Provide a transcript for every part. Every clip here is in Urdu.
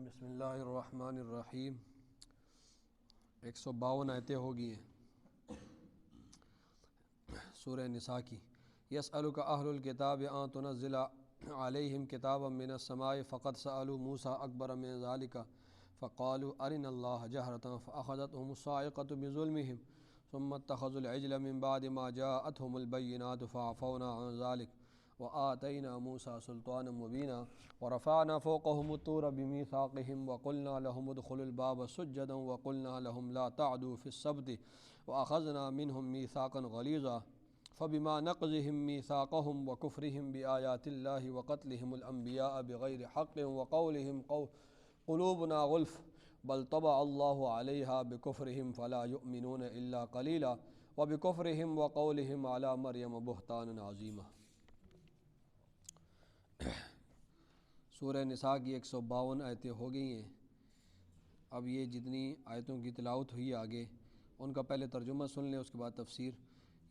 بسم اللہ الرحمن الرحیم 152 آیتیں ہو گئی ہیں سورہ نساء کی۔ یسألک اہل الکتاب ان تنزل علیہم کتابا من السماء فقد سألوا موسیٰ اکبر من ذلک فقالوا ارنا اللہ جہرۃ فأخذتهم الصاعقۃ بظلمهم ثم اتخذوا العجل من بعد ما جاءتهم البینات فعفونا عن ذلک وآتینا موسیٰ سلطانا مبینا ورفعنا فوقهم الطور بمیثاقهم وقلنا لهم ادخلوا الباب سجدا وقلنا لهم لا تعدوا في السبت وأخذنا منهم ميثاقا غليظا فبما نقضهم ميثاقهم وكفرهم بآيات الله وقتلهم الأنبياء بغير حق وقولهم قلوبنا غلف بل طبع الله عليها بكفرهم فلا يؤمنون إلا قليلا وبكفرهم وقولهم على مريم بهتانا عظيما۔ سورہ نساء کی 152 آیتیں ہو گئی ہیں۔ اب یہ جتنی آیتوں کی تلاوت ہوئی آگے ان کا پہلے ترجمہ سن لیں، اس کے بعد تفسیر۔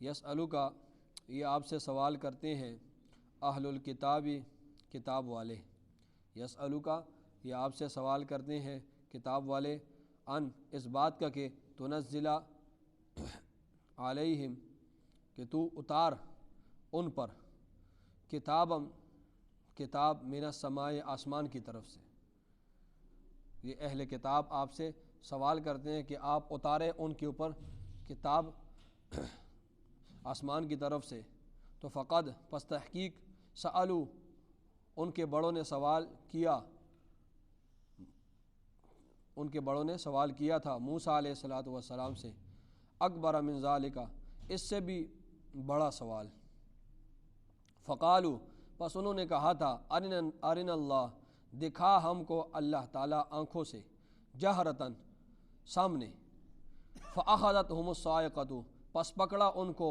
یسألو کا یہ آپ سے سوال کرتے ہیں اہل الکتاب کتاب والے، یسألو کا یہ آپ سے سوال کرتے ہیں کتاب والے، ان اس بات کا کہ تنزل علیہم کہ تو اتار ان پر کتاب من السماء آسمان کی طرف سے۔ یہ اہل کتاب آپ سے سوال کرتے ہیں کہ آپ اتارے ان کے اوپر کتاب آسمان کی طرف سے۔ تو فقد پس تحقیق سألو ان کے بڑوں نے سوال کیا تھا موسیٰ علیہ السلام سے اکبر من ذالک اس سے بھی بڑا سوال۔ فقالو پس انہوں نے کہا تھا ارنا اللہ دکھا ہم کو اللہ تعالیٰ آنکھوں سے جہرتاً سامنے، فأخذتهم الصاعقۃ پس پکڑا ان کو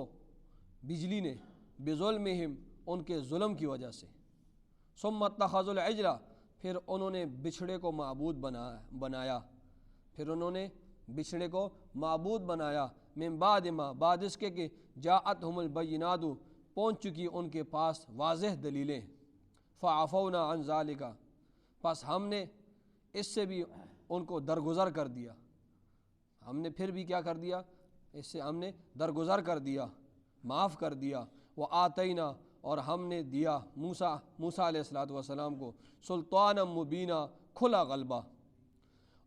بجلی نے بظلمہم ان کے ظلم کی وجہ سے، ثم اتخذوا العجل پھر انہوں نے بچھڑے کو معبود بنایا من بعد ما بعد اس کے کہ جاءتهم البینات پہنچ چکی ان کے پاس واضح دلیلیں، فعفونا عن ذالک پس ہم نے اس سے بھی ان کو درگزر کر دیا، ہم نے پھر بھی کیا کر دیا، اس سے ہم نے درگزر کر دیا، معاف کر دیا۔ وآتینا اور ہم نے دیا موسیٰ علیہ السلام کو سلطانا مبینا کھلا غلبہ،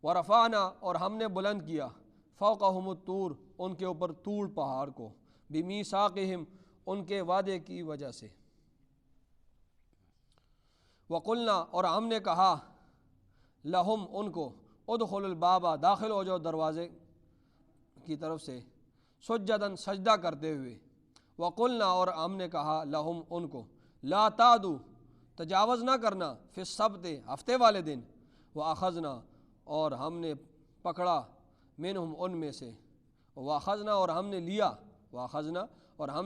ورفعنا اور ہم نے بلند کیا فوقہم الطور ان کے اوپر طور پہاڑ کو بمیثاقہم ان کے وعدے کی وجہ سے، وقلنا اور ہم نے کہا لہم ان کو ادخلوا الباب داخل ہو جاؤ دروازے کی طرف سے سجداً سجدہ کرتے ہوئے، وقلنا اور ہم نے کہا لہم ان کو لا تعدوا تجاوز نہ کرنا فی السبت ہفتے والے دن، واخذنا اور ہم نے پکڑا منہم ان میں سے، واخذنا اور ہم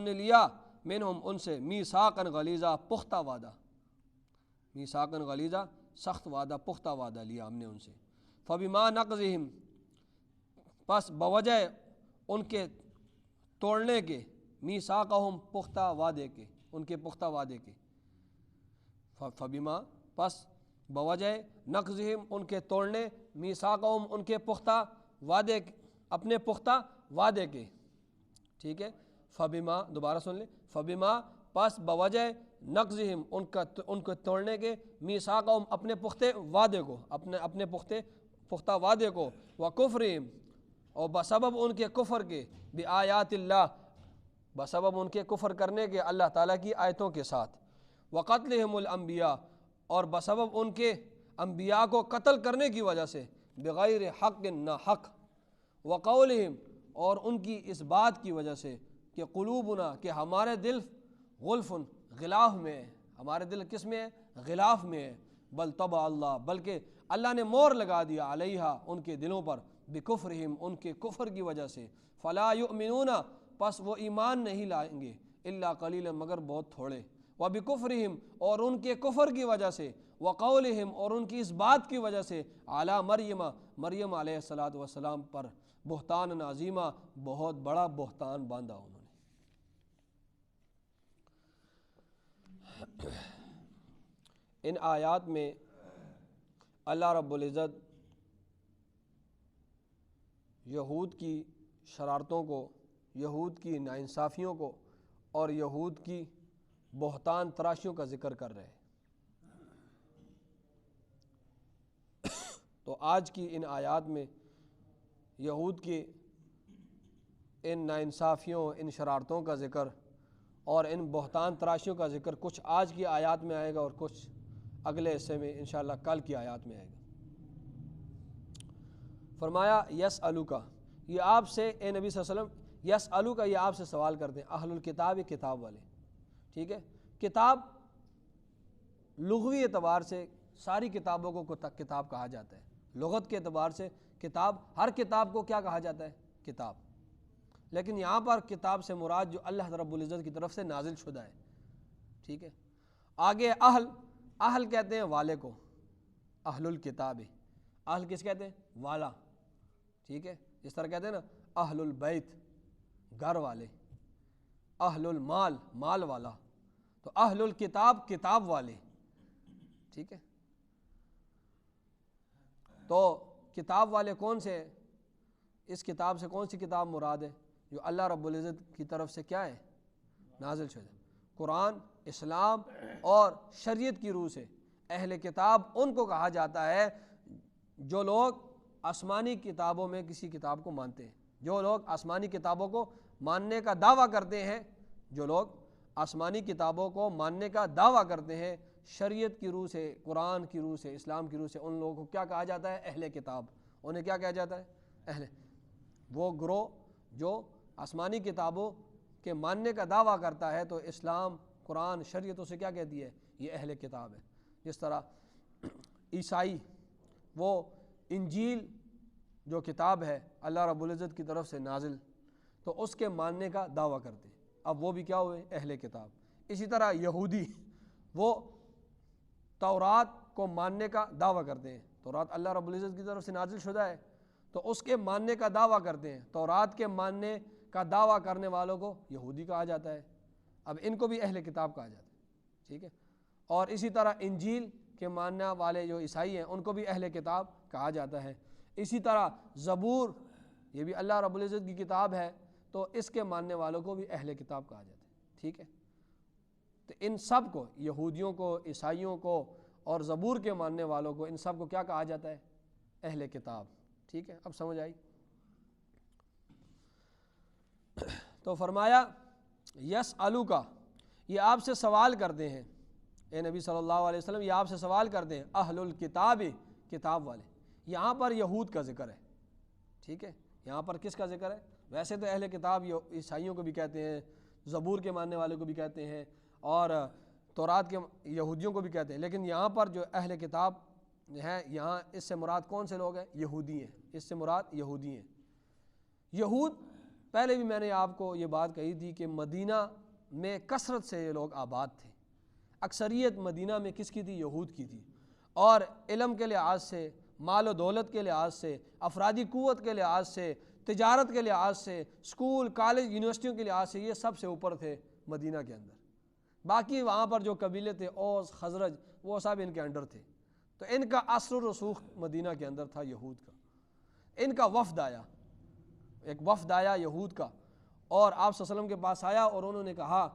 نے لیا منہم ان سے میثاقا غلیظا پختہ وعدہ، میثاقا غلیظا سخت وعدہ پختہ وعدہ لیا ہم نے ان سے۔ فبما نقضہم پس بوجہ ان کے توڑنے کے، میثاقہم پختہ وعدے کے، ان کے پختہ وعدے کے، فبما پس بوجہ نقضہم ان کے توڑنے، میثاقہم ان کے پختہ وعدے، اپنے پختہ وعدے کے، ٹھیک ہے۔ فبما دوبارہ سن لیں، فبما پس بوجہ نقضہم ان کو توڑنے کے، میثاقہم اپنے پختہ وعدے کو، اپنے پختہ وعدے کو، وکفرہم اور بسبب ان کے کفر کے، بآیات اللہ بسبب ان کے کفر کرنے کے اللہ تعالیٰ کی آیتوں کے ساتھ، وقتلہم الانبیاء اور بسبب ان کے انبیاء کو قتل کرنے کی وجہ سے، بغیر حق نہ حق، وقولہم اور ان کی اس بات کی وجہ سے کہ قلوبنا کہ ہمارے دل غلف غلاف میں ہے، ہمارے دل کس میں ہے، غلاف میں ہے، بل طبع اللہ بلکہ اللہ نے مور لگا دیا علیہا ان کے دلوں پر، بکفرہم ان کے کفر کی وجہ سے، فلا یؤمنون پس وہ ایمان نہیں لائیں گے، الا قلیلا مگر بہت تھوڑے، وبکفرہم اور ان کے کفر کی وجہ سے، وقولہم اور ان کی اس بات کی وجہ سے، علی مریم علیہ السلام پر بہتان عظیمہ بہت بڑا بہتان باندھا انہوں نے۔ ان آیات میں اللہ رب العزت یہود کی شرارتوں کو، یہود کی ناانصافیوں کو اور یہود کی بہتان تراشیوں کا ذکر کر رہے ہیں۔ تو آج کی ان آیات میں یہود کی ان ناانصافیوں، ان شرارتوں کا ذکر اور ان بہتان تراشیوں کا ذکر کچھ آج کی آیات میں آئے گا اور کچھ اگلے حصے میں انشاءاللہ کل کی آیات میں آئے گا۔ فرمایا یسألوکا، یہ آپ سے اے نبی صلی اللہ علیہ وسلم، یسألوکا یہ آپ سے سوال کرتے ہیں، اہل الکتاب کتاب والے، ٹھیک ہے۔ کتاب لغوی اعتبار سے ساری کتابوں کو کتاب کہا جاتا ہے، لغت کے اعتبار سے کتاب، ہر کتاب کو کیا کہا جاتا ہے؟ کتاب۔ لیکن یہاں پر کتاب سے مراد جو اللہ رب العزت کی طرف سے نازل شدہ ہے، ٹھیک ہے۔ آگے اہل کہتے ہیں والے کو، اہل الکتاب، اہل کس کہتے ہیں؟ والا، ٹھیک ہے۔ جس طرح کہتے ہیں نا اہل البیت، گھر والے، اہل المال، مال والا، تو اہل الکتاب کتاب والے، ٹھیک ہے۔ تو کتاب والے کون سے ہیں؟ اس کتاب سے کون سی کتاب مراد ہے؟ جو اللہ رب العزت کی طرف سے کیا ہے؟ نازل شدہ، قرآن، اسلام اور شریعت کی روح سے۔ اہل کتاب ان کو کہا جاتا ہے جو لوگ آسمانی کتابوں میں کسی کتاب کو مانتے ہیں، جو لوگ آسمانی کتابوں کو ماننے کا دعویٰ کرتے ہیں، جو لوگ آسمانی کتابوں کو ماننے کا دعویٰ کرتے ہیں شریعت کی روح سے، قرآن کی روح سے، اسلام کی روح سے، ان لوگوں کو کیا کہا جاتا ہے؟ اہل کتاب۔ انہیں کیا کہا جاتا ہے؟ اہل، وہ گروہ جو آسمانی کتابوں کے ماننے کا دعویٰ کرتا ہے تو اسلام، قرآن، شریعت اسے کیا کہتی ہے؟ یہ اہل کتاب ہے۔ جس طرح عیسائی وہ انجیل جو کتاب ہے اللہ رب العزت کی طرف سے نازل، تو اس کے ماننے کا دعویٰ کرتے ہیں، اب وہ بھی کیا ہوئے؟ اہل کتاب۔ اسی طرح یہودی وہ تورات کو ماننے کا دعویٰ کرتے ہیں، تورات اللہ رب العزت کی طرف سے نازل شدہ ہے تو اس کے ماننے کا دعویٰ کرتے ہیں، تورات کے ماننے کا دعویٰ کرنے والوں کو یہودی کہا جاتا ہے، اب ان کو بھی اہل کتاب کہا جاتا ہے، ٹھیک ہے۔ اور اسی طرح انجیل کے ماننے والے جو عیسائی ہیں ان کو بھی اہل کتاب کہا جاتا ہے۔ اسی طرح زبور، یہ بھی اللہ رب العزت کی کتاب ہے تو اس کے ماننے والوں کو بھی اہل کتاب کہا جاتا ہے، ٹھیک ہے۔ تو ان سب کو، یہودیوں کو، عیسائیوں کو اور زبور کے ماننے والوں کو، ان سب کو کیا کہا جاتا ہے؟ اہل کتاب، ٹھیک ہے۔ اب سمجھ آئی؟ تو فرمایا یسألوکا، یہ آپ سے سوال کرتے ہیں اے نبی صلی اللہ علیہ وسلم، یہ آپ سے سوال کرتے ہیں اہل الکتاب، کتاب والے۔ یہاں پر یہود کا ذکر ہے، ٹھیک ہے۔ یہاں پر کس کا ذکر ہے؟ ویسے تو اہل کتاب عیسائیوں کو بھی کہتے ہیں، زبور کے ماننے والوں کو بھی کہتے ہیں اور تورات کے یہودیوں کو بھی کہتے ہیں، لیکن یہاں پر جو اہل کتاب ہے یہاں اس سے مراد کون سے لوگ ہیں؟ یہودی ہیں، اس سے مراد یہودی ہیں۔ یہود، پہلے بھی میں نے آپ کو یہ بات کہی تھی کہ مدینہ میں کثرت سے یہ لوگ آباد تھے، اکثریت مدینہ میں کس کی تھی؟ یہود کی تھی، اور علم کے لحاظ سے، مال و دولت کے لحاظ سے، افرادی قوت کے لحاظ سے، تجارت کے لحاظ سے، اسکول، کالج، یونیورسٹیوں کے لحاظ سے یہ سب سے اوپر تھے مدینہ کے اندر۔ باقی وہاں پر جو قبیلے تھے، اوس، خزرج، وہ سب ان کے انڈر تھے، تو ان کا اثر و رسوخ مدینہ کے اندر تھا یہود کا۔ ان کا وفد آیا، ایک وفد آیا یہود کا، اور آپ صلی اللہ علیہ وسلم کے پاس آیا اور انہوں نے کہا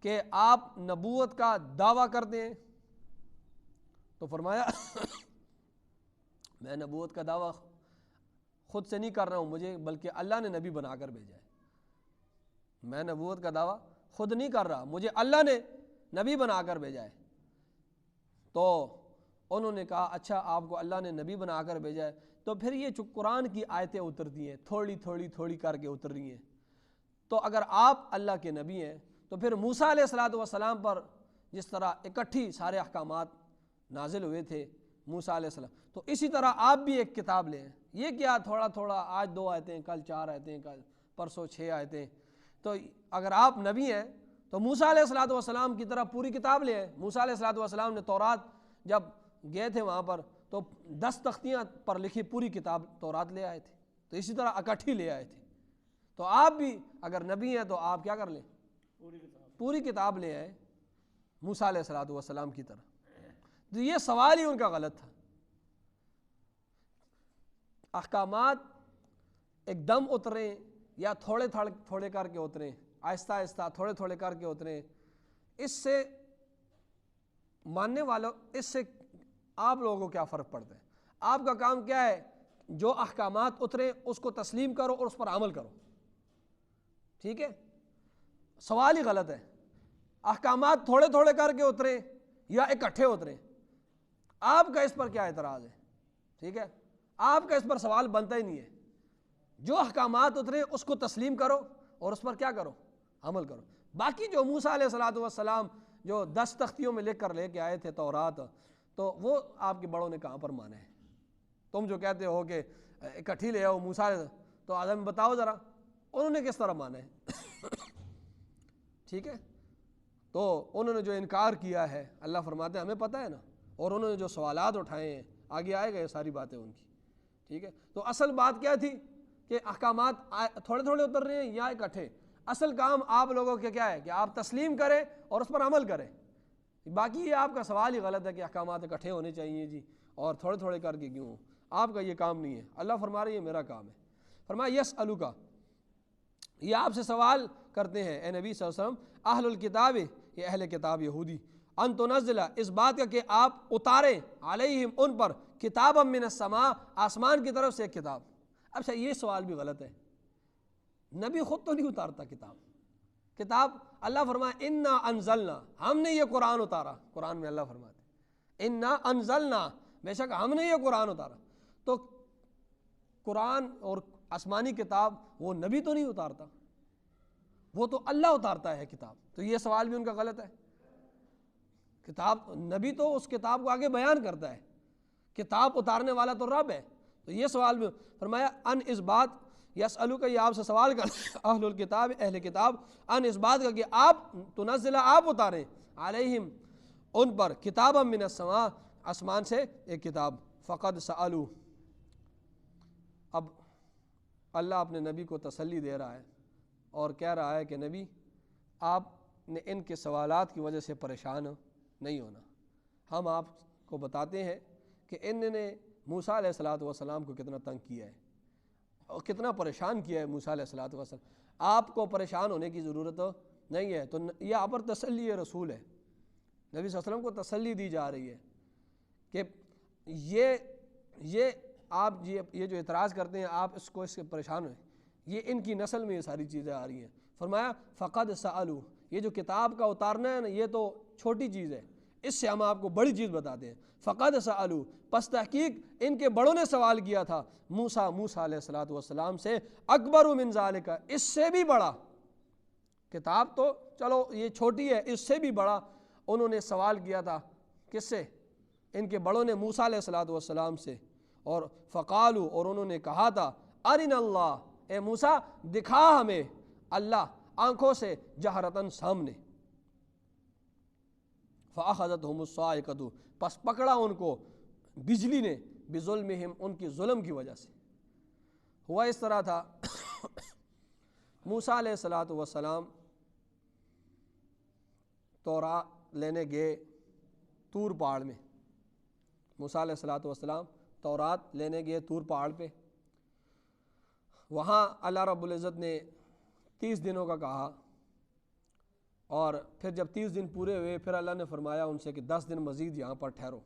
کہ آپ نبوت کا دعویٰ کرتے ہیں، تو فرمایا میں نبوت کا دعویٰ خود سے نہیں کر رہا ہوں، مجھے بلکہ اللہ نے نبی بنا کر بھیجا ہے۔ میں نبوت کا دعویٰ خود نہیں کر رہا، مجھے اللہ نے نبی بنا کر بھیجا ہے۔ تو انہوں نے کہا اچھا آپ کو اللہ نے نبی بنا کر بھیجا ہے، تو پھر یہ جو قرآن کی آیتیں اترتی ہیں تھوڑی تھوڑی تھوڑی کر کے اتر رہی ہیں، تو اگر آپ اللہ کے نبی ہیں تو پھر موسیٰ علیہ الصلوۃ والسلام پر جس طرح اکٹھی سارے احکامات نازل ہوئے تھے موسیٰ علیہ السلام، تو اسی طرح آپ بھی ایک کتاب لیں۔ یہ کیا تھوڑا تھوڑا، آج 2 آیتیں، کل 4 آیتیں، کل پرسوں 6 آیتیں، تو اگر آپ نبی ہیں تو موسیٰ علیہ الصلوۃ والسلام کی طرح پوری کتاب لے آئے۔ موسیٰ علیہ الصلوۃ والسلام نے تورات جب گئے تھے وہاں پر تو 10 تختیاں پر لکھی پوری کتاب تورات لے آئے تھے، تو اسی طرح اکٹھی لے آئے تھے۔ تو آپ بھی اگر نبی ہیں تو آپ کیا کر لیں؟ پوری کتاب لے آئے موسیٰ علیہ الصلوۃ والسلام کی طرح۔ تو یہ سوال ہی ان کا غلط تھا احکامات ایک دم اتریں یا تھوڑے تھوڑے کر کے اتریں، آہستہ آہستہ تھوڑے تھوڑے کر کے اتریں، اس سے ماننے والوں، اس سے آپ لوگوں کو کیا فرق پڑتا ہے؟ آپ کا کام کیا ہے؟ جو احکامات اتریں اس کو تسلیم کرو اور اس پر عمل کرو، ٹھیک ہے؟ سوال ہی غلط ہے، احکامات تھوڑے تھوڑے کر کے اتریں یا اکٹھے اتریں، آپ کا اس پر کیا اعتراض ہے؟ ٹھیک ہے، آپ کا اس پر سوال بنتا ہی نہیں ہے۔ جو احکامات اتریں اس کو تسلیم کرو اور اس پر کیا کرو؟ عمل کرو۔ باقی جو موسیٰ علیہ السلام جو 10 تختیوں میں لکھ کر لے کے آئے تھے تورات، تو وہ آپ کے بڑوں نے کہاں پر مانا ہے؟ تم جو کہتے ہو کہ اکٹھی لے آؤ موسیٰ، تو آدم بتاؤ ذرا انہوں نے کس طرح مانا ہے؟ ٹھیک ہے، تو انہوں نے جو انکار کیا ہے، اللہ فرماتے ہیں ہمیں پتہ ہے نا، اور انہوں نے جو سوالات اٹھائے ہیں آگے آئے گا یہ ساری باتیں ان کی، ٹھیک ہے؟ تو اصل بات کیا تھی کہ احکامات تھوڑے تھوڑے اتر رہے ہیں یا اکٹھے؟ اصل کام آپ لوگوں کے کیا ہے کہ آپ تسلیم کریں اور اس پر عمل کریں۔ باقی یہ آپ کا سوال ہی غلط ہے کہ احکامات اکٹھے ہونے چاہیے جی اور تھوڑے تھوڑے کر کے کیوں؟ آپ کا یہ کام نہیں ہے، اللہ فرما رہے یہ میرا کام ہے۔ فرمایا یسألوکا، یہ آپ سے سوال کرتے ہیں اے نبی صلی اللہ علیہ وسلم، اہل الکتاب، یہ اہل کتاب یہودی، ان تنزل، اس بات کا کہ آپ اتاریں، علیہم ان پر، کتابا من السماء، آسمان کی طرف سے ایک کتاب۔ اچھا یہ سوال بھی غلط ہے، نبی خود تو نہیں اتارتا کتاب، اللہ فرمائے انا انزلنا، ہم نے یہ قرآن اتارا، قرآن میں اللہ فرماتے انا انزلنا، بے شک ہم نے یہ قرآن اتارا۔ تو قرآن اور آسمانی کتاب وہ نبی تو نہیں اتارتا، وہ تو اللہ اتارتا ہے کتاب، تو یہ سوال بھی ان کا غلط ہے۔ کتاب، نبی تو اس کتاب کو آگے بیان کرتا ہے، کتاب اتارنے والا تو رب ہے، تو یہ سوال بھی فرمایا ان اس بات، یسألوکا، یہ آپ سے سوال کر اہل الکتاب، اہل کتاب، ان اس بات کا کہ آپ تنزل، آپ اتاریں، علیہم ان پر، کتابا من السماء، آسمان سے ایک کتاب، فقد سألو، اب اللہ اپنے نبی کو تسلی دے رہا ہے اور کہہ رہا ہے کہ نبی آپ نے ان کے سوالات کی وجہ سے پریشان نہیں ہونا، ہم آپ کو بتاتے ہیں کہ ان نے موسیٰ علیہ السلام کو کتنا تنگ کیا ہے اور کتنا پریشان کیا ہے موسیٰ علیہ السلام، آپ کو پریشان ہونے کی ضرورت نہیں ہے۔ تو یہ یہاں پر تسلی رسول ہے، نبی صلی اللہ علیہ وسلم کو تسلی دی جا رہی ہے کہ یہ آپ یہ جو اعتراض کرتے ہیں آپ اس سے پریشان ہوئے، یہ ان کی نسل میں یہ ساری چیزیں آ رہی ہیں۔ فرمایا فقد سألو، یہ جو کتاب کا اتارنا ہے نا یہ تو چھوٹی چیز ہے، اس سے ہم آپ کو بڑی چیز بتاتے ہیں۔ فقد سألو، پس تحقیق ان کے بڑوں نے سوال کیا تھا موسیٰ علیہ السلام سے، اکبر من ذالک، اس سے بھی بڑا، کتاب تو چلو یہ چھوٹی ہے، اس سے بھی بڑا انہوں نے سوال کیا تھا، کس سے؟ ان کے بڑوں نے موسیٰ علیہ السلام سے، اور فقالو، اور انہوں نے کہا تھا ارنا اللہ، اے موسیٰ دکھا ہمیں اللہ آنکھوں سے، جہرتاً سامنے، فاخذتہم الصاعقۃ، پس پکڑا ان کو بجلی نے، بظلمہم، ان کی ظلم کی وجہ سے۔ ہوا اس طرح تھا، موسیٰ علیہ السلام تورات لینے گئے طور پہاڑ میں، موسیٰ علیہ السلام تورات لینے گئے طور پہاڑ پہ، وہاں اللہ رب العزت نے 30 دنوں کا کہا، اور پھر جب 30 دن پورے ہوئے پھر اللہ نے فرمایا ان سے کہ 10 دن مزید یہاں پر ٹھہرو۔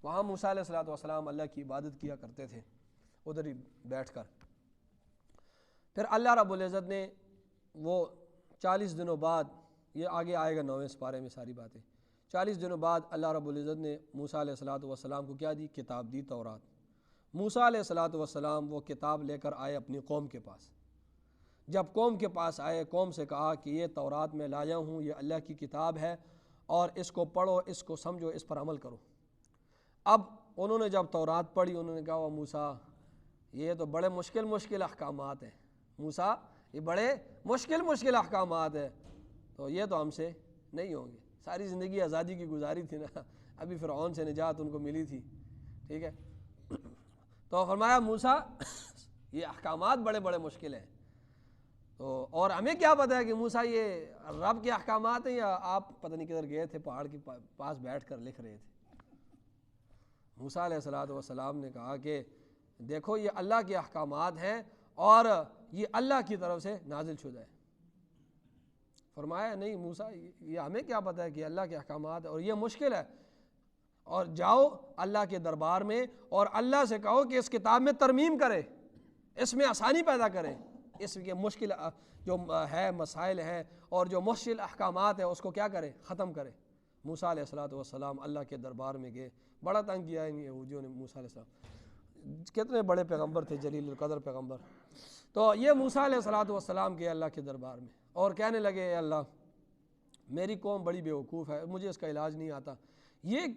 وہاں موسیٰ علیہ السلام اللہ کی عبادت کیا کرتے تھے ادھر ہی بیٹھ کر۔ پھر اللہ رب العزت نے وہ 40 دنوں بعد، یہ آگے آئے گا 9ویں سپارے میں ساری باتیں، 40 دنوں بعد اللہ رب العزت نے موسیٰ علیہ السلام کو کیا دی؟ کتاب دی، تورات۔ موسیٰ علیہ السلام وہ کتاب لے کر آئے اپنی قوم کے پاس، جب قوم کے پاس آئے قوم سے کہا کہ یہ تورات میں لایا ہوں، یہ اللہ کی کتاب ہے اور اس کو پڑھو، اس کو سمجھو، اس پر عمل کرو۔ اب انہوں نے جب تورات پڑھی انہوں نے کہا وہ موسیٰ یہ تو بڑے مشکل احکامات ہیں، موسیٰ یہ بڑے مشکل احکامات ہیں، تو یہ تو ہم سے نہیں ہوں گے۔ ساری زندگی آزادی کی گزاری تھی نا، ابھی فرعون سے نجات ان کو ملی تھی، ٹھیک ہے؟ تو فرمایا موسیٰ یہ احکامات بڑے مشکل ہیں، تو اور ہمیں کیا پتہ ہے کہ موسیٰ یہ رب کے احکامات ہیں یا آپ پتہ نہیں کدھر گئے تھے پہاڑ کے پاس بیٹھ کر لکھ رہے تھے۔ موسیٰ علیہ السلام نے کہا کہ دیکھو یہ اللہ کے احکامات ہیں اور یہ اللہ کی طرف سے نازل شدہ ہے۔ فرمایا نہیں موسیٰ یہ ہمیں کیا پتہ ہے کہ اللہ کے احکامات ہے اور یہ مشکل ہے، اور جاؤ اللہ کے دربار میں اور اللہ سے کہو کہ اس کتاب میں ترمیم کرے، اس میں آسانی پیدا کرے، اس کے مشکل جو ہے مسائل ہیں اور جو مشکل احکامات ہیں اس کو کیا کرے، ختم کرے۔ موسیٰ علیہ السلام اللہ کے دربار میں گئے، بڑا تنگ کیا ان یہودیوں نے موسیٰ علیہ السلام، کتنے بڑے پیغمبر تھے، جلیل القدر پیغمبر۔ تو یہ موسیٰ علیہ السلام گئے اللہ کے دربار میں اور کہنے لگے اے اللہ میری قوم بڑی بیوقوف ہے، مجھے اس کا علاج نہیں آتا، یہ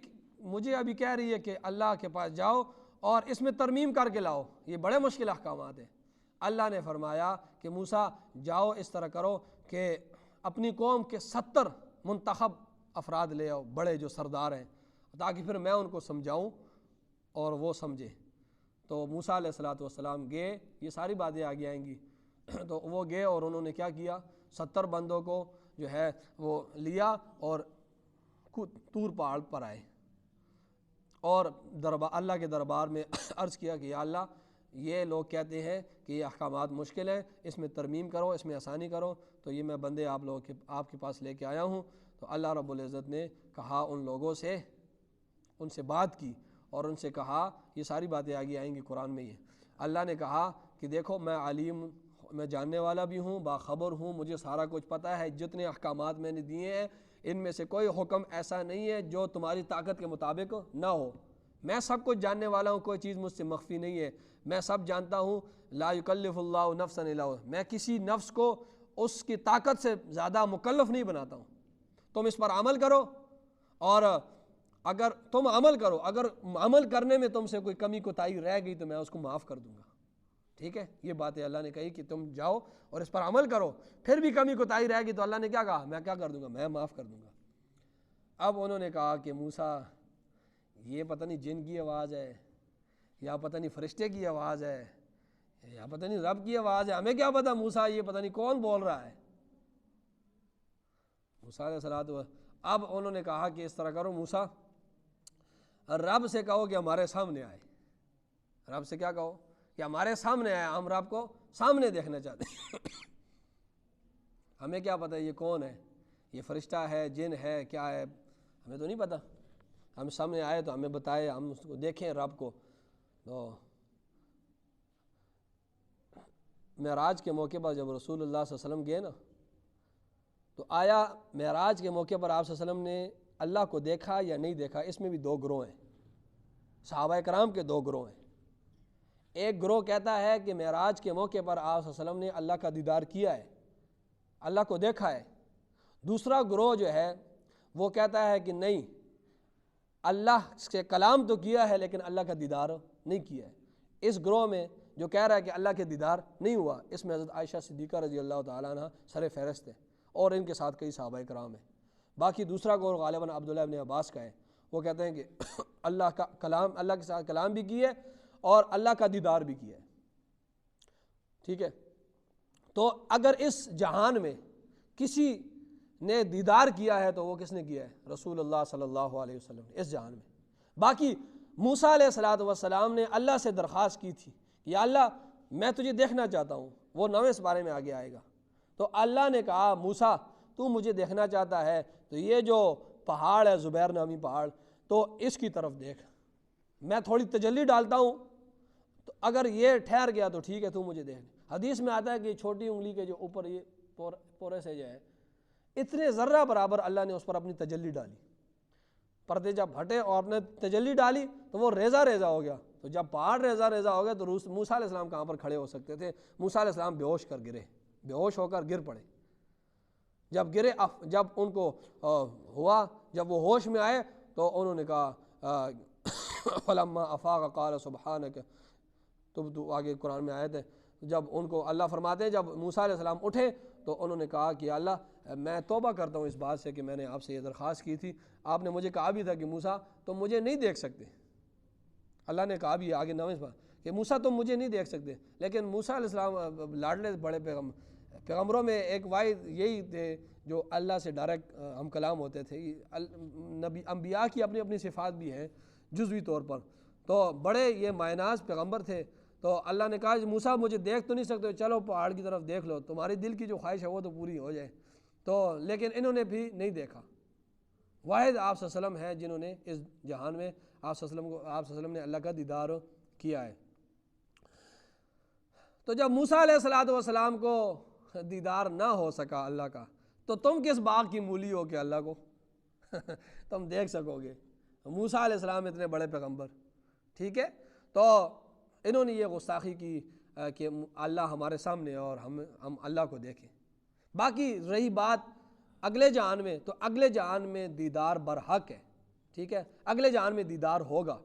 مجھے ابھی کہہ رہی ہے کہ اللہ کے پاس جاؤ اور اس میں ترمیم کر کے لاؤ، یہ بڑے مشکل احکامات ہیں۔ اللہ نے فرمایا کہ موسیٰ جاؤ اس طرح کرو کہ اپنی قوم کے 70 منتخب افراد لے آؤ، بڑے جو سردار ہیں، تاکہ پھر میں ان کو سمجھاؤں اور وہ سمجھے۔ تو موسیٰ علیہ السلام گئے، یہ ساری باتیں آگے آئیں گی، تو وہ گئے اور انہوں نے کیا کیا، 70 بندوں کو جو ہے وہ لیا اور طور پہاڑ پر آئے اور اللہ کے دربار میں عرض کیا کہ یا اللہ یہ لوگ کہتے ہیں کہ یہ احکامات مشکل ہیں، اس میں ترمیم کرو، اس میں آسانی کرو، تو یہ میں بندے آپ کے پاس لے کے آیا ہوں۔ تو اللہ رب العزت نے کہا ان لوگوں سے، ان سے بات کی اور ان سے کہا، یہ ساری باتیں آگے آئیں گی قرآن میں، یہ اللہ نے کہا کہ دیکھو میں علیم، میں جاننے والا بھی ہوں، باخبر ہوں، مجھے سارا کچھ پتہ ہے، جتنے احکامات میں نے دیے ہیں ان میں سے کوئی حکم ایسا نہیں ہے جو تمہاری طاقت کے مطابق نہ ہو، میں سب کچھ جاننے والا ہوں، کوئی چیز مجھ سے مخفی نہیں ہے، میں سب جانتا ہوں۔ لا یکلف اللہ نفسا الا وسعہا، میں کسی نفس کو اس کی طاقت سے زیادہ مکلف نہیں بناتا ہوں، تم اس پر عمل کرو، اور اگر تم عمل کرو، اگر عمل کرنے میں تم سے کوئی کمی کوتاہی رہ گئی تو میں اس کو معاف کر دوں گا، ٹھیک ہے۔ یہ باتیں اللہ نے کہی کہ تم جاؤ اور اس پر عمل کرو، پھر بھی کمی کوتاہی رہ گئی تو اللہ نے کیا کہا، میں کیا کر دوں گا، میں معاف کر دوں گا۔ اب انہوں نے کہا کہ موسیٰ یہ پتہ نہیں جن کی آواز ہے یا پتہ نہیں فرشتے کی آواز ہے یا پتہ نہیں رب کی آواز ہے، ہمیں کیا پتہ موسیٰ یہ پتہ نہیں کون بول رہا ہے۔ موسیٰ علیہ السلام، اب انہوں نے کہا کہ اس طرح کرو موسیٰ، رب سے کہو کہ ہمارے سامنے آئے، رب سے کیا کہو کہ ہمارے سامنے آئے، ہم رب کو سامنے دیکھنا چاہتے ہیں۔ ہمیں کیا پتہ یہ کون ہے، یہ فرشتہ ہے، جن ہے، کیا ہے، ہمیں تو نہیں پتہ، ہم سامنے آئے تو ہمیں بتائے، ہم اس کو دیکھیں رب کو۔ تو معراج کے موقع پر جب رسول اللہ صلی اللہ علیہ وسلم گئے نا، تو آیا معراج کے موقع پر آپ صلی اللہ علیہ وسلم نے اللہ کو دیکھا یا نہیں دیکھا، اس میں بھی دو گروہ ہیں، صحابہ کرام کے دو گروہ ہیں۔ ایک گروہ کہتا ہے کہ معراج کے موقع پر آپ صلی اللہ علیہ وسلم نے اللہ کا دیدار کیا ہے، اللہ کو دیکھا ہے۔ دوسرا گروہ جو ہے وہ کہتا ہے کہ نہیں، اللہ سے کلام تو کیا ہے لیکن اللہ کا دیدار نہیں کیا ہے۔ اس گروہ میں جو کہہ رہا ہے کہ اللہ کے دیدار نہیں ہوا، اس میں حضرت عائشہ صدیقہ رضی اللہ تعالیٰ عنہ سر فہرست ہے، اور ان کے ساتھ کئی صحابہ کرام ہیں۔ باقی دوسرا گروہ غالباً عبداللہ ابن عباس کا ہے، وہ کہتے ہیں کہ اللہ کا کلام، اللہ کے ساتھ کلام بھی کی ہے اور اللہ کا دیدار بھی کیا ہے، ٹھیک ہے۔ تو اگر اس جہان میں کسی نے دیدار کیا ہے تو وہ کس نے کیا ہے، رسول اللہ صلی اللہ علیہ وسلم نے، اس جہان میں۔ باقی موسیٰ علیہ السلام نے اللہ سے درخواست کی تھی کہ یا اللہ میں تجھے دیکھنا چاہتا ہوں، وہ 9 بارے میں آگے آئے گا۔ تو اللہ نے کہا موسیٰ تو مجھے دیکھنا چاہتا ہے تو یہ جو پہاڑ ہے زبیر نامی پہاڑ، تو اس کی طرف دیکھ، میں تھوڑی تجلی ڈالتا ہوں، تو اگر یہ ٹھہر گیا تو ٹھیک ہے، تو مجھے دیکھ۔ حدیث میں آتا ہے کہ چھوٹی انگلی کے جو اوپر یہ پورے سے جو ہے اتنے ذرہ برابر اللہ نے اس پر اپنی تجلی ڈالی، پردے جب ہٹے اور اپنے تجلی ڈالی تو وہ ریزہ ریزہ ہو گیا۔ تو جب پہاڑ ریزہ ریزہ ہو گیا تو موسیٰ علیہ السلام کہاں پر کھڑے ہو سکتے تھے؟ موسیٰ علیہ السلام بے ہوش ہو کر گر پڑے۔ جب گرے، جب ان کو ہوا، جب وہ ہوش میں آئے تو انہوں نے کہا فلما افاق قال سبحانک، تو آگے قرآن میں آیت ہے، جب ان کو اللہ فرماتے ہیں جب موسیٰ علیہ السلام اٹھے تو انہوں نے کہا کہ اللہ میں توبہ کرتا ہوں اس بات سے کہ میں نے آپ سے یہ درخواست کی تھی، آپ نے مجھے کہا بھی تھا کہ موسیٰ تم مجھے نہیں دیکھ سکتے، اللہ نے کہا بھی آگے 9 بار کہ موسیٰ تم مجھے نہیں دیکھ سکتے، لیکن موسیٰ علیہ السلام لاڈلے بڑے پیغمبروں میں ایک واحد یہی تھے جو اللہ سے ڈائریکٹ ہم کلام ہوتے تھے۔ نبی انبیاء کی اپنی اپنی صفات بھی ہیں جزوی طور پر، تو بڑے یہ مائناز پیغمبر تھے، تو اللہ نے کہا موسیٰ مجھے دیکھ تو نہیں سکتے، چلو پہاڑ کی طرف دیکھ لو، تمہاری دل کی جو خواہش ہے وہ تو پوری ہو جائے۔ تو لیکن انہوں نے بھی نہیں دیکھا۔ واحد آپ صلی اللہ علیہ وسلم ہے جنہوں نے اس جہان میں آپ صلی اللہ علیہ وسلم نے اللہ کا دیدار کیا ہے۔ تو جب موسیٰ علیہ السلام کو دیدار نہ ہو سکا اللہ کا، تو تم کس باغ کی مولی ہو کہ اللہ کو تم دیکھ سکو گے؟ موسیٰ علیہ السلام اتنے بڑے پیغمبر، ٹھیک ہے، تو انہوں نے یہ گستاخی کی کہ اللہ ہمارے سامنے اور ہم اللہ کو دیکھیں۔ باقی رہی بات اگلے جہان میں، تو اگلے جہان میں دیدار برحق ہے، ٹھیک ہے، اگلے جہان میں دیدار ہوگا،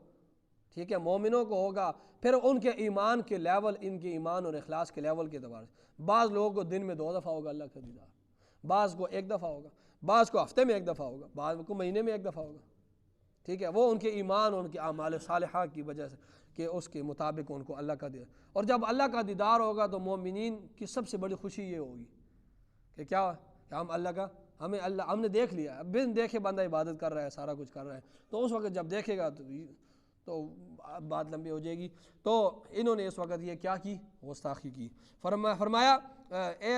ٹھیک ہے، مومنوں کو ہوگا۔ پھر ان کے ایمان کے لیول، ان کے ایمان اور اخلاص کے لیول کے اعتبار سے بعض لوگوں کو دن میں 2 دفعہ ہوگا اللہ کا دیدار، بعض کو 1 دفعہ ہوگا، بعض کو ہفتے میں 1 دفعہ ہوگا، بعض کو مہینے میں 1 دفعہ ہوگا، ٹھیک ہے، وہ ان کے ایمان اور ان کے اعمال صالحہ کی وجہ سے کہ اس کے مطابق ان کو اللہ کا دیدار۔ اور جب اللہ کا دیدار ہوگا تو مومنین کی سب سے بڑی خوشی یہ ہوگی کہ کیا کہ ہم اللہ کا ہم نے دیکھ لیا، بن دیکھے بندہ عبادت کر رہا ہے، سارا کچھ کر رہا ہے، تو اس وقت جب دیکھے گا تو بات لمبی ہو جائے گی۔ تو انہوں نے اس وقت یہ کیا کی؟ گستاخی کی۔ فرمایا اے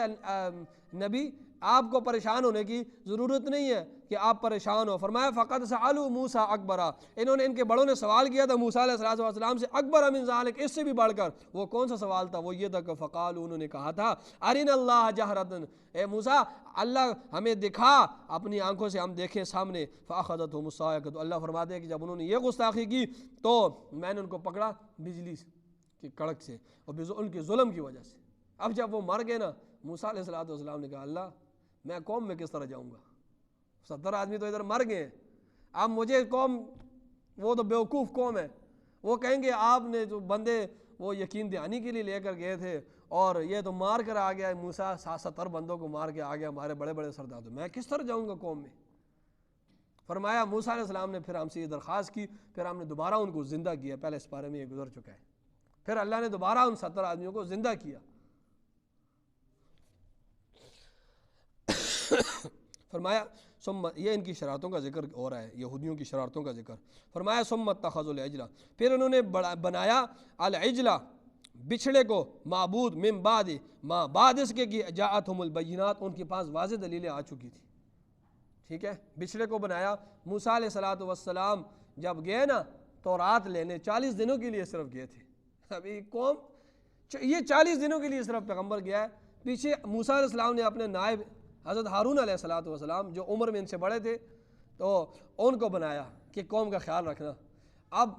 نبی آپ کو پریشان ہونے کی ضرورت نہیں ہے کہ آپ پریشان ہو۔ فرمایا فقد سألوا موسیٰ اکبرا، انہوں نے ان کے بڑوں نے سوال کیا تھا موسیٰ علیہ السلام سے، اکبر من ذالک، اس سے بھی بڑھ کر۔ وہ کون سا سوال تھا؟ وہ یہ تھا کہ فقالوا، انہوں نے کہا تھا ارنا اللہ جہرتن، اے موسیٰ اللہ ہمیں دکھا اپنی آنکھوں سے، ہم دیکھیں سامنے۔ فاخذتهم الصاعقۃ، تو اللہ فرماتے ہیں کہ جب انہوں نے یہ گستاخی کی تو میں نے ان کو پکڑا بجلی کی کڑک سے اور ان کے ظلم کی وجہ سے۔ اب جب وہ مر گئے نا، موسیٰ علیہ السلام نے کہا اللہ میں قوم میں کس طرح جاؤں گا؟ 70 آدمی تو ادھر مر گئے ہیں، اب مجھے قوم، وہ تو بیوقوف قوم ہے، وہ کہیں گے آپ نے جو بندے وہ یقین دہانی کے لیے لے کر گئے تھے اور یہ تو مار کر آ گیا موسیٰ، 70 بندوں کو مار کے آ گیا ہمارے بڑے بڑے سردار، تو میں کس طرح جاؤں گا قوم میں؟ فرمایا موسیٰ علیہ السلام نے پھر ہم سے یہ درخواست کی، پھر ہم نے دوبارہ ان کو زندہ کیا، پہلے اس بارے میں یہ گزر چکا ہے، پھر اللہ نے دوبارہ ان 70 آدمیوں کو زندہ کیا۔ فرمایا یہ ان کی شرارتوں کا ذکر ہو رہا ہے، یہودیوں کی شرارتوں کا ذکر۔ فرمایا ثم اتخذوا العجل، پھر انہوں نے بنایا العجل، بچھڑے کو، معبود، من بعد ما، بعد اس کے کہ جاءتهم البینات، ان کے پاس واضح دلیلیں آ چکی تھی، ٹھیک ہے، بچھڑے کو بنایا۔ موسیٰ علیہ السلام جب گئے نا تورات لینے، 40 دنوں کے لیے صرف گئے تھے، ابھی قوم یہ 40 دنوں کے لیے صرف پیغمبر گیا ہے، پیچھے موسیٰ علیہ السلام نے اپنے نائب حضرت ہارون علیہ السلام جو عمر میں ان سے بڑے تھے تو ان کو بنایا کہ قوم کا خیال رکھنا۔ اب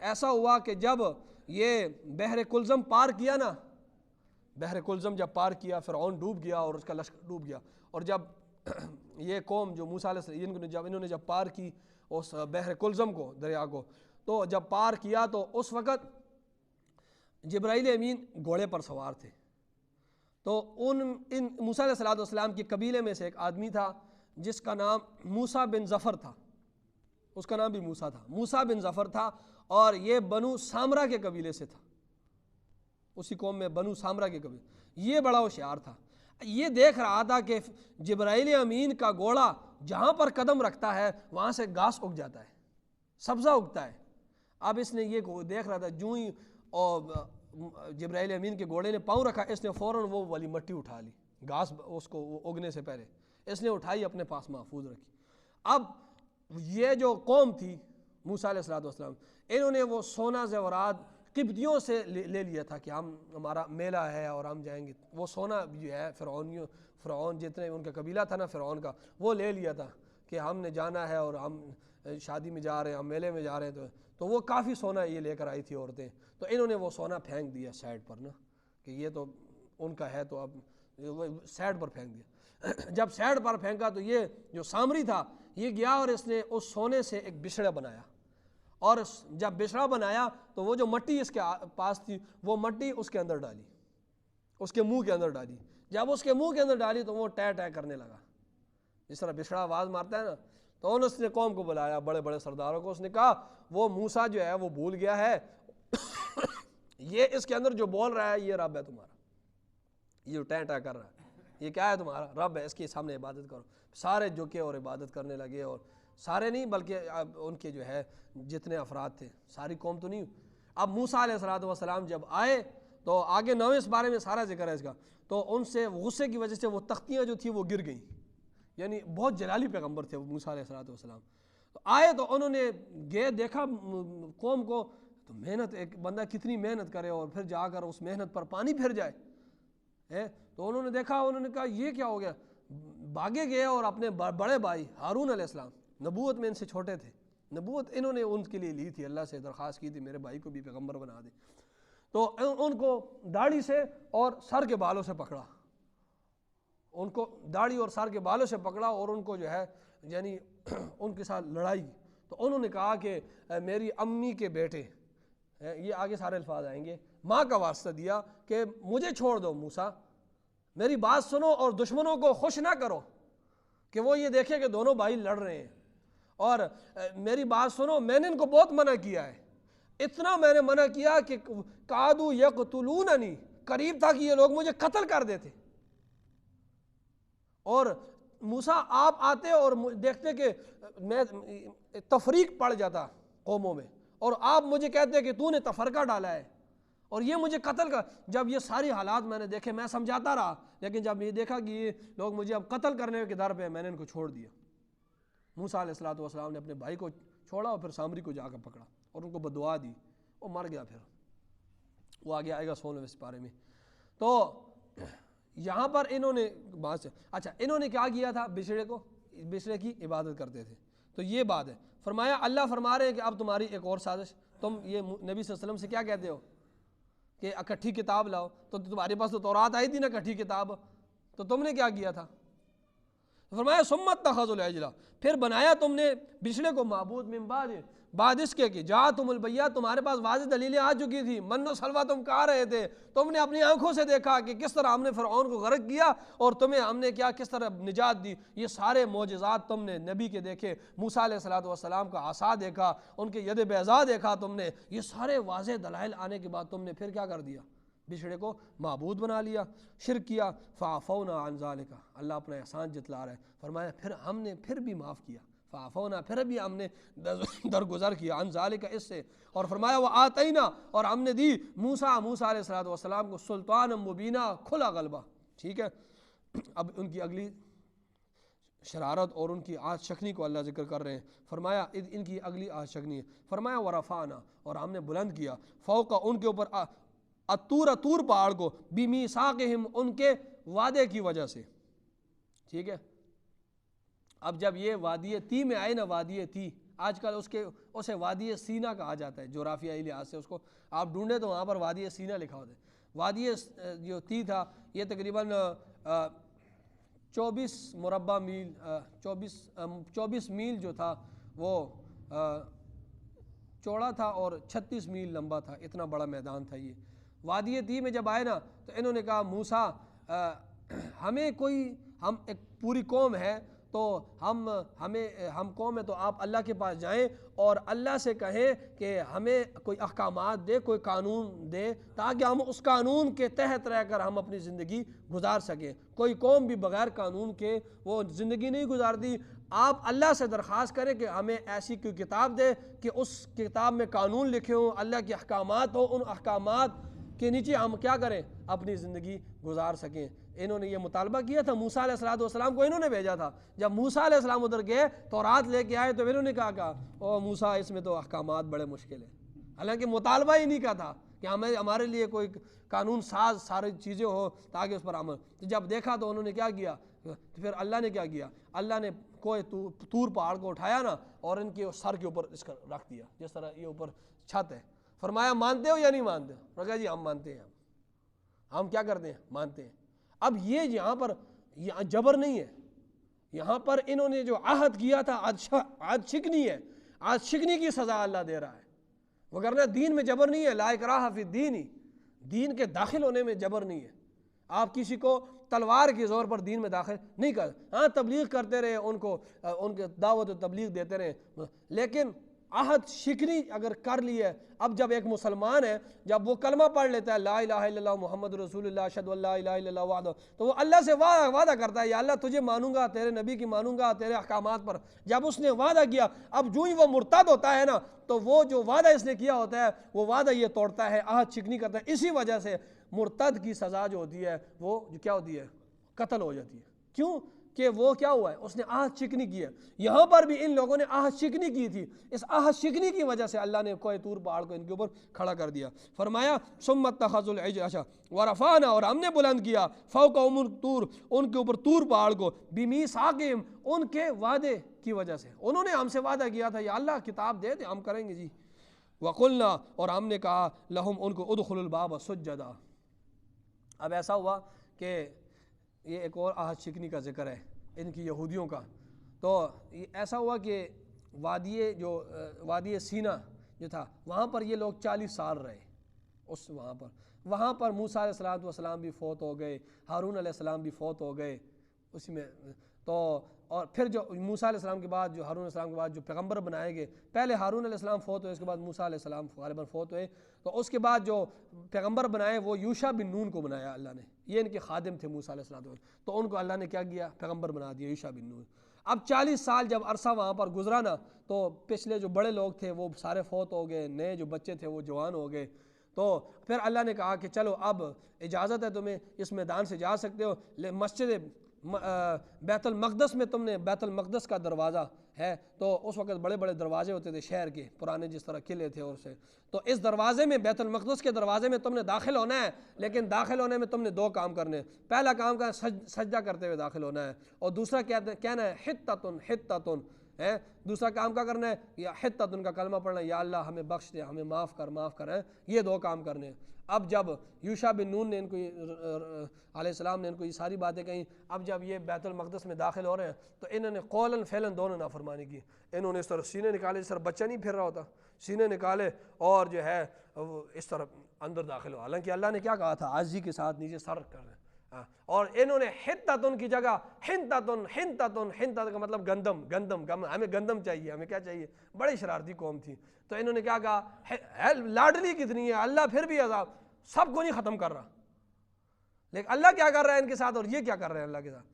ایسا ہوا کہ جب یہ بحر کلزم پار کیا نا، بحر کلزم جب پار کیا فرعون ڈوب گیا اور اس کا لشکر ڈوب گیا، اور جب یہ قوم جو موسیٰ علیہ السلام انہوں نے جب پار کی اس بحر کلزم کو، دریا کو، تو جب پار کیا تو اس وقت جبرائیل امین گھوڑے پر سوار تھے، تو ان موسیٰ علیہ السلام کے قبیلے میں سے ایک آدمی تھا جس کا نام موسیٰ بن ظفر تھا، اس کا نام بھی موسیٰ تھا، موسیٰ بن ظفر تھا، اور یہ بنو سامرا کے قبیلے سے تھا، اسی قوم میں بنو سامرا کے قبیلے، یہ بڑا ہوشیار تھا، یہ دیکھ رہا تھا کہ جبرائیل امین کا گھوڑا جہاں پر قدم رکھتا ہے وہاں سے گھاس اگ جاتا ہے، سبزہ اگتا ہے۔ اب اس نے یہ دیکھ رہا تھا، جو ہی جبرائیل امین کے گھوڑے نے پاؤں رکھا، اس نے فوراً وہ والی مٹی اٹھا لی، گھاس اس کو اگنے سے پہلے اس نے اٹھائی، اپنے پاس محفوظ رکھی۔ اب یہ جو قوم تھی موسیٰ علیہ السلام، انہوں نے وہ سونا زیورات قبطیوں سے لے لیا تھا کہ ہمارا میلہ ہے اور ہم جائیں گے، وہ سونا جو ہے فرعون جتنے ان کا قبیلہ تھا نا فرعون کا، وہ لے لیا تھا کہ ہم نے جانا ہے اور ہم شادی میں جا رہے ہیں، ہم میلے میں جا رہے ہیں، تو وہ کافی سونا یہ لے کر آئی تھی عورتیں، تو انہوں نے وہ سونا پھینک دیا سائڈ پر نا کہ یہ تو ان کا ہے، تو اب سائڈ پر پھینک دیا۔ جب سائڈ پر پھینکا تو یہ جو سامری تھا یہ گیا اور اس نے اس سونے سے ایک بچھڑا بنایا، اور جب بچھڑا بنایا تو وہ جو مٹی اس کے پاس تھی وہ مٹی اس کے اندر ڈالی، اس کے منہ کے اندر ڈالی، جب اس کے منہ کے اندر ڈالی تو وہ ٹے ٹے کرنے لگا، جس طرح بچھڑا آواز مارتا ہے نا، تو اس نے قوم کو بلایا، بڑے بڑے سرداروں کو، اس نے کہا وہ موسیٰ جو ہے وہ بھول گیا ہے، یہ اس کے اندر جو بول رہا ہے یہ رب ہے تمہارا، یہ جو ٹے ٹے کر رہا ہے یہ کیا ہے؟ تمہارا رب ہے، اس کے سامنے عبادت کرو۔ سارے جھکے اور عبادت کرنے لگے، اور سارے نہیں بلکہ ان کے جو ہے جتنے افراد تھے، ساری قوم تو نہیں، اب موسیٰ علیہ السلام جب آئے تو آگے 9ویں سپارے میں سارا ذکر ہے اس کا، تو ان سے غصے کی وجہ سے وہ تختیاں جو تھیں وہ گر گئیں، یعنی بہت جلالی پیغمبر تھے موسیٰ علیہ السلام. تو آئے تو انہوں نے دیکھا قوم کو، تو محنت، ایک بندہ کتنی محنت کرے اور پھر جا کر اس محنت پر پانی پھر جائے. تو انہوں نے دیکھا، انہوں نے کہا یہ کیا ہو گیا، بھاگے گئے اور اپنے بڑے بھائی ہارون علیہ السلام، نبوت میں ان سے چھوٹے تھے، نبوت انہوں نے ان کے لیے لی تھی، اللہ سے درخواست کی تھی میرے بھائی کو بھی پیغمبر بنا دے. تو ان کو داڑھی سے اور سر کے بالوں سے پکڑا، ان کو داڑھی اور سر کے بالوں سے پکڑا اور ان کو جو ہے یعنی ان کے ساتھ لڑائی. تو انہوں نے کہا کہ میری امی کے بیٹے، یہ آگے سارے الفاظ آئیں گے، ماں کا واسطہ دیا کہ مجھے چھوڑ دو موسیٰ، میری بات سنو اور دشمنوں کو خوش نہ کرو کہ وہ یہ دیکھے کہ دونوں بھائی لڑ رہے ہیں، اور میری بات سنو، میں نے ان کو بہت منع کیا ہے، اتنا میں نے منع کیا کہ کادو یقتلوننی، قریب تھا کہ یہ لوگ مجھے قتل کر دیتے. اور موسیٰ آپ آتے اور دیکھتے کہ میں تفریق پڑ جاتا قوموں میں، اور آپ مجھے کہتے کہ تو نے تفرقہ ڈالا ہے اور یہ مجھے قتل کر. جب یہ ساری حالات میں نے دیکھے میں سمجھاتا رہا، لیکن جب یہ دیکھا کہ یہ لوگ مجھے اب قتل کرنے کے در پہ، میں نے ان کو چھوڑ دیا. موسیٰ علیہ السلام نے اپنے بھائی کو چھوڑا اور پھر سامری کو جا کر پکڑا اور ان کو بددعا دی، وہ مر گیا. پھر وہ آگے آئے گا 16ویں سپارے میں. تو یہاں پر انہوں نے بات سے اچھا انہوں نے کیا کیا تھا، بچڑے کی عبادت کرتے تھے. تو یہ بات ہے. فرمایا اللہ فرما رہے ہیں کہ اب تمہاری ایک اور سازش، تم یہ نبی صلی اللہ علیہ وسلم سے کیا کہتے ہو کہ اکٹھی کتاب لاؤ، تو تمہارے پاس تو تورات آئی تھی نا اکٹھی کتاب، تو تم نے کیا کیا تھا. فرمایا ثم اتخذوا العجل، پھر بنایا تم نے بچڑے کو معبود من بعد اس کے کہ جاءتم البیات، تمہارے پاس واضح دلیلیں آ چکی تھی، من و سلوہ تم کہا رہے تھے، تم نے اپنی آنکھوں سے دیکھا کہ کس طرح ہم نے فرعون کو غرق کیا اور تمہیں ہم نے کیا کس طرح نجات دی. یہ سارے معجزات تم نے نبی کے دیکھے، موسیٰ علیہ السلام کا عصا دیکھا، ان کے ید بیضاء دیکھا تم نے، یہ سارے واضح دلائل آنے کے بعد تم نے پھر کیا کر دیا، بچھڑے کو معبود بنا لیا، شرک کیا. فعفونا عن ذالک، اللہ اپنا احسان جتلا رہا ہے. فرمایا پھر ہم نے پھر بھی معاف کیا، فعفونا پھر بھی ہم نے درگزر کیا، عن ذالک اس سے. اور فرمایا وآتینا، اور ہم نے دی موسیٰ علیہ السلام کو سلطان مبینہ، کھلا غلبہ. ٹھیک ہے. اب ان کی اگلی شرارت اور ان کی آج شکنی کو اللہ ذکر کر رہے ہیں. فرمایا ان کی اگلی آج شکنی ہے. فرمایا ورفعنا، اور ہم نے بلند کیا، فوق ان کے اوپر طور پہاڑ کو، بمیثاقہم ان کے وعدے کی وجہ سے. ٹھیک ہے. اب جب یہ وادی تی میں آئے نا، وادی تی آج کل اسے وادی سینا کہا جاتا ہے جغرافیائی لحاظ سے. اس کو آپ ڈھونڈیں تو وہاں پر وادی سینا لکھا ہوتا ہے. وادی جو تی تھا یہ تقریباً 24 مربع میل 24 میل جو تھا وہ چوڑا تھا اور 36 میل لمبا تھا. اتنا بڑا میدان تھا یہ. وادی تی میں جب آئے نا تو انہوں نے کہا موسیٰ ہم ایک پوری قوم ہے، تو ہم قوم ہے، تو آپ اللہ کے پاس جائیں اور اللہ سے کہیں کہ ہمیں کوئی احکامات دے، کوئی قانون دے، تاکہ ہم اس قانون کے تحت رہ کر ہم اپنی زندگی گزار سکیں. کوئی قوم بھی بغیر قانون کے وہ زندگی نہیں گزارتی. آپ اللہ سے درخواست کریں کہ ہمیں ایسی کوئی کتاب دے کہ اس کتاب میں قانون لکھے ہوں، اللہ کے احکامات ہوں، ان احکامات کے نیچے ہم کیا کریں، اپنی زندگی گزار سکیں. انہوں نے یہ مطالبہ کیا تھا، موسیٰ علیہ السلام کو انہوں نے بھیجا تھا. جب موسیٰ علیہ السلام ادھر گئے تورات لے کے آئے تو انہوں نے کہا او موسیٰ اس میں تو احکامات بڑے مشکل ہیں. حالانکہ مطالبہ ہی نہیں کا تھا کہ ہمارے لیے کوئی قانون ساز ساری چیزیں ہو تاکہ اس پر عمل. جب دیکھا تو انہوں نے کیا کیا، تو پھر اللہ نے کیا کیا، اللہ نے کوئی طور پہاڑ کو اٹھایا نا اور ان کے سر کے اوپر اس کا رکھ دیا، جس طرح یہ اوپر چھت ہے. فرمایا مانتے ہو یا نہیں مانتے ہو؟ کہا جی ہم مانتے ہیں. ہم کیا کرتے ہیں، مانتے ہیں. اب یہ یہاں پر جبر نہیں ہے، یہاں پر انہوں نے جو عہد کیا تھا آج شکنی ہے، آج شکنی کی سزا اللہ دے رہا ہے. وگرنہ دین میں جبر نہیں ہے، لا اکراہ فی الدین، دین کے داخل ہونے میں جبر نہیں ہے. آپ کسی کو تلوار کے زور پر دین میں داخل نہیں کر. ہاں تبلیغ کرتے رہے، ان کے دعوت و تبلیغ دیتے رہے، لیکن عہد شکنی اگر کر لی ہے، اب جب ایک مسلمان ہے جب وہ کلمہ پڑھ لیتا ہے لا الہ الا اللہ محمد رسول اللہ اشہد ان لا الہ الا اللہ وحدہ، تو وہ اللہ سے وعدہ کرتا ہے یا اللہ تجھے مانوں گا، تیرے نبی کی مانوں گا، تیرے احکامات پر. جب اس نے وعدہ کیا، اب جو ہی وہ مرتد ہوتا ہے نا تو وہ جو وعدہ اس نے کیا ہوتا ہے وہ وعدہ یہ توڑتا ہے، عہد شکنی کرتا ہے. اسی وجہ سے مرتد کی سزا جو ہوتی ہے وہ جو کیا ہوتی ہے، قتل ہو جاتی ہے. کیوں کہ وہ کیا ہوا ہے، اس نے عہد شکنی کی ہے. یہاں پر بھی ان لوگوں نے عہد شکنی کی تھی، اس عہد شکنی کی وجہ سے اللہ نے کوہ طور پہاڑ کو ان کے اوپر کھڑا کر دیا. فرمایا ثم اتخذوا العجل اچھا ورفعنا اور ہم نے بلند کیا فوقهم الطور ان کے اوپر طور پہاڑ کو بمیثاقہم ان کے وعدے کی وجہ سے. انہوں نے ہم سے وعدہ کیا تھا یا اللہ کتاب دے دے ہم کریں گے جی. وقلنا اور ہم نے کہا لہم ان کو ادخلوا الباب سجدا. اب ایسا ہوا کہ یہ ایک اور عہد شکنی کا ذکر ہے ان کی یہودیوں کا. تو ایسا ہوا کہ وادی سینا جو تھا وہاں پر یہ لوگ 40 سال رہے. وہاں پر موسیٰ علیہ السلام بھی فوت ہو گئے، ہارون علیہ السلام بھی فوت ہو گئے اسی میں. تو اور پھر جو موسیٰ علیہ السلام کے بعد جو ہارون علیہ السلام کے بعد جو پیغمبر بنائے گئے، پہلے ہارون علیہ السلام فوت ہوئے، اس کے بعد موسیٰ علیہ السلام غالباً فوت ہوئے. تو اس کے بعد جو پیغمبر بنائے وہ یوشع بن نون کو بنایا اللہ نے. یہ ان کے خادم تھے موسیٰ علیہ السلام، تو ان کو اللہ نے کیا کیا، پیغمبر بنا دیا یوشع بن نون. اب 40 سال جب عرصہ وہاں پر گزرا نا تو پچھلے جو بڑے لوگ تھے وہ سارے فوت ہو گئے، نئے جو بچے تھے وہ جوان ہو گئے. تو پھر اللہ نے کہا کہ چلو اب اجازت ہے تمہیں اس میدان سے جا سکتے ہو. مسجد بیت المقدس میں تم نے بیت المقدس کا دروازہ ہے، تو اس وقت بڑے بڑے دروازے ہوتے تھے شہر کے پرانے جس طرح قلعے تھے اور سے. تو اس دروازے میں بیت المقدس کے دروازے میں تم نے داخل ہونا ہے، لیکن داخل ہونے میں تم نے 2 کام کرنے. پہلا کام کا سجدہ کرتے ہوئے داخل ہونا ہے، اور دوسرا کہنا ہے حتتن ہے. دوسرا کام کا کرنا ہے یا حتتن کا کلمہ پڑھنا، یا اللہ ہمیں بخش دے، ہمیں معاف کر ہے. یہ 2 کام کرنے ہیں. اب جب یوشع بن نون نے ان کو علیہ السلام نے ان کو یہ ساری باتیں کہیں، اب جب یہ بیت المقدس میں داخل ہو رہے ہیں تو انہوں نے قولاً فعلاً دونوں نافرمانی کی. انہوں نے اس طرح سینے نکالے جس طرح بچہ نہیں پھر رہا ہوتا، سینے نکالے اور جو ہے اس طرح اندر داخل ہو. حالانکہ اللہ نے کیا کہا تھا، عاجزی کے ساتھ نیچے سر کر رہے ہیں. اور انہوں نے حتتن کی جگہ حنتتن کا مطلب گندم ہمیں گندم چاہیے، ہمیں کیا چاہیے. بڑی شرارتی قوم تھی. تو انہوں نے کیا کہا، لاڈلی کتنی ہے اللہ پھر بھی عذاب سب کو نہیں ختم کر رہا، لیکن اللہ کیا کر رہا ہے ان کے ساتھ اور یہ کیا کر رہے ہیں اللہ کے ساتھ.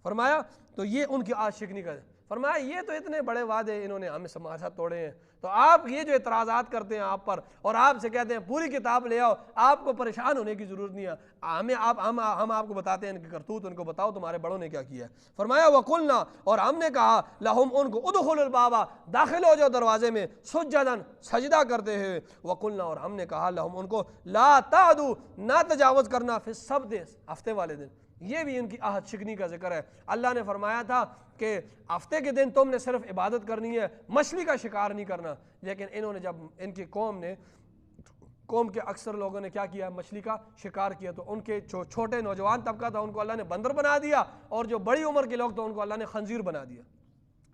فرمایا تو یہ ان کی عہد شکنی کا. فرمایا یہ تو اتنے بڑے وعدے انہوں نے ہمیں ہمارے ساتھ توڑے ہیں، تو آپ یہ جو اعتراضات کرتے ہیں آپ پر اور آپ سے کہتے ہیں پوری کتاب لے آؤ، آپ کو پریشان ہونے کی ضرورت نہیں ہے. ہم آپ کو بتاتے ہیں ان کی کرتوت، ان کو بتاؤ تمہارے بڑوں نے کیا کیا ہے. فرمایا وقلنا اور ہم نے کہا لہم ان کو ادخلوا الباب داخل ہو جاؤ دروازے میں سجدن سجدہ کرتے ہوئے. وقلنا اور ہم نے کہا لہم ان کو لا تعدوا نہ تجاوز کرنا فی السبت ہفتے والے دن. یہ بھی ان کی عہد شکنی کا ذکر ہے. اللہ نے فرمایا تھا کہ ہفتے کے دن تم نے صرف عبادت کرنی ہے، مچھلی کا شکار نہیں کرنا. لیکن انہوں نے جب ان کی قوم کے اکثر لوگوں نے کیا کیا، مچھلی کا شکار کیا، تو ان کے جو چھوٹے نوجوان طبقہ تھا ان کو اللہ نے بندر بنا دیا، اور جو بڑی عمر کے لوگ تھے ان کو اللہ نے خنزیر بنا دیا.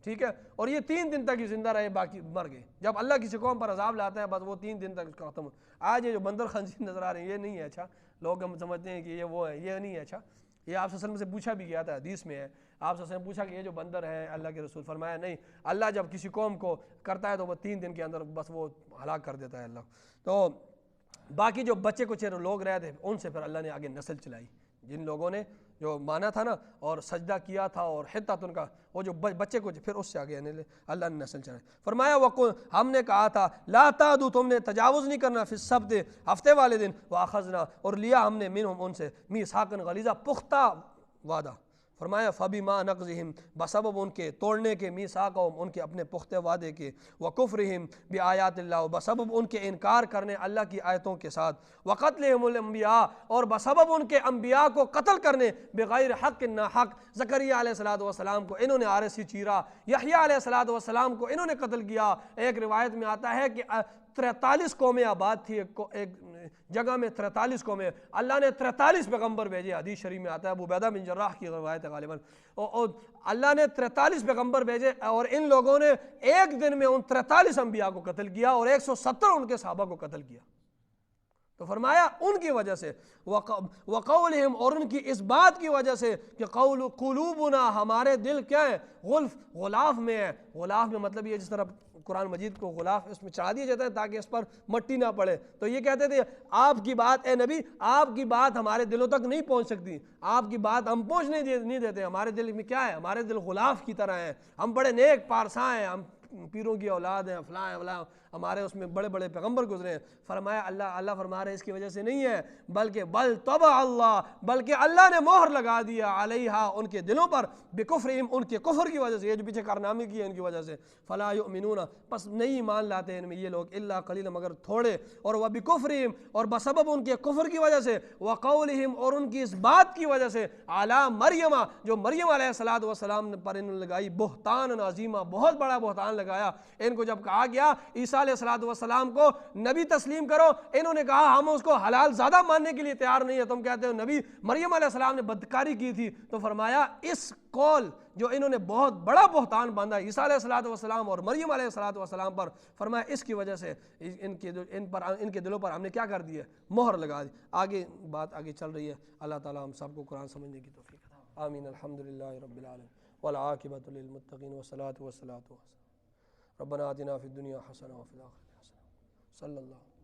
ٹھیک ہے. اور یہ 3 دن تک ہی زندہ رہے، باقی مر گئے. جب اللہ کسی قوم پر عذاب لاتا ہے بس وہ 3 دن تک ختم ہو. آج یہ جو بندر خنزیر نظر آ رہے ہیں یہ نہیں ہے اچھا، لوگ ہم سمجھتے ہیں کہ یہ وہ ہے، یہ نہیں ہے اچھا. یہ آپ صلی اللہ علیہ وسلم سے پوچھا بھی گیا تھا، حدیث میں ہے، آپ صلی اللہ علیہ وسلم پوچھا کہ یہ جو بندر ہے اللہ کے رسول، فرمایا نہیں، اللہ جب کسی قوم کو کرتا ہے تو وہ 3 دن کے اندر بس وہ ہلاک کر دیتا ہے اللہ. تو باقی جو بچے کچھ لوگ رہے تھے ان سے پھر اللہ نے آگے نسل چلائی، جن لوگوں نے جو مانا تھا نا اور سجدہ کیا تھا اور حتت ان کا وہ جو بچے کو پھر اس سے آگے اللہ نے نسل چلائی. فرمایا ہم نے کہا تھا لا تعدوا تم نے تجاوز نہیں کرنا فی السبت ہفتے والے دن. واخذنا اور لیا ہم نے منہم ان سے میثاقا غلیظا پختہ وعدہ. فرمایا فبما نقضہم بسبب ان کے توڑنے کے میثاقہم ان کے اپنے پختہ وعدے کے، وکفرہم بآیات اللہ بسبب ان کے انکار کرنے اللہ کی آیتوں کے ساتھ، وقتلہم الانبیاء اور بسبب ان کے انبیاء کو قتل کرنے بغیر حق نا حق. زکریا علیہ السلام کو انہوں نے آرسی چیرا، یحییٰ علیہ السلام کو انہوں نے قتل کیا. ایک روایت میں آتا ہے کہ 43 قومیں آباد تھی ایک جگہ میں، 43 قومیں. اللہ نے 43 پیغمبر بھیجے. حدیث شریف میں آتا ہے، ابو عبیدہ بن جراح کی روایت ہے غالباً. اور اللہ نے 43 پیغمبر بھیجے اور ان لوگوں نے ایک دن میں ان 43 انبیاء کو قتل کیا اور 170 ان کے صحابہ کو قتل کیا. تو فرمایا ان کی وجہ سے، وقولہم اور ان کی اس بات کی وجہ سے کہ قلوبنا ہمارے دل کیا ہے، غلف غلاف میں ہے۔ غلاف میں مطلب یہ جس طرح قرآن مجید کو غلاف اس میں چڑھا دیا جاتا ہے تاکہ اس پر مٹی نہ پڑے، تو یہ کہتے تھے آپ کی بات اے نبی، آپ کی بات ہمارے دلوں تک نہیں پہنچ سکتی، آپ کی بات ہم پہنچنے نہیں دیتے، ہمارے دل میں کیا ہے، ہمارے دل غلاف کی طرح ہیں، ہم بڑے نیک پارساں ہیں، ہم پیروں کی اولاد ہیں، فلاں فلاں، ہمارے اس میں بڑے بڑے پیغمبر گزرے ہیں۔ فرمایا اللہ فرما رہے اس کی وجہ سے نہیں ہے، بلکہ بل طبع اللہ، بلکہ اللہ نے مہر لگا دیا علیہا ان کے دلوں پر، بکفرہم ان کے کفر کی وجہ سے، یہ جو پیچھے کارنامے کیے ان کی وجہ سے، فلا یؤمنون پس نہیں ایمان لاتے ان میں یہ لوگ، الا قلیلا مگر تھوڑے، اور وبکفرہم اور بسبب ان کے کفر کی وجہ سے، وقولہم اور ان کی اس بات کی وجہ سے، علی مریم جو مریم علیہ السلام پر انہوں نے لگائی بہتان عظیمہ، بہت بڑا بہتان لگایا۔ ان کو جب کہا گیا عیسیٰ علیہ السلام کو نبی تسلیم کرو، انہوں نے کہا ہم اس کو حلال زیادہ ماننے کے لیے تیار نہیں ہے، تم کہتے ہو نبی مریم علیہ السلام نے بدکاری کی تھی۔ تو فرمایا اس قول جو انہوں نے بہت بڑا بہتان باندھا عیسیٰ علیہ السلام اور مریم علیہ السلام پر، فرمایا اس کی وجہ سے ان کے دلوں پر ہم نے کیا کر دی ہے، مہر لگا دی۔ آگے بات آگے چل رہی ہے، اللہ تعالیٰ ہم سب کو قرآن سمجھنے کی توفیق عطا۔ آمین۔ الحمدللہ رب العالمین والعاقبۃ للمتقین والصلاۃ والسلام ربنا آتنا فی الدنیا حسنہ وفی الآخرۃ حسنہ صلی اللہ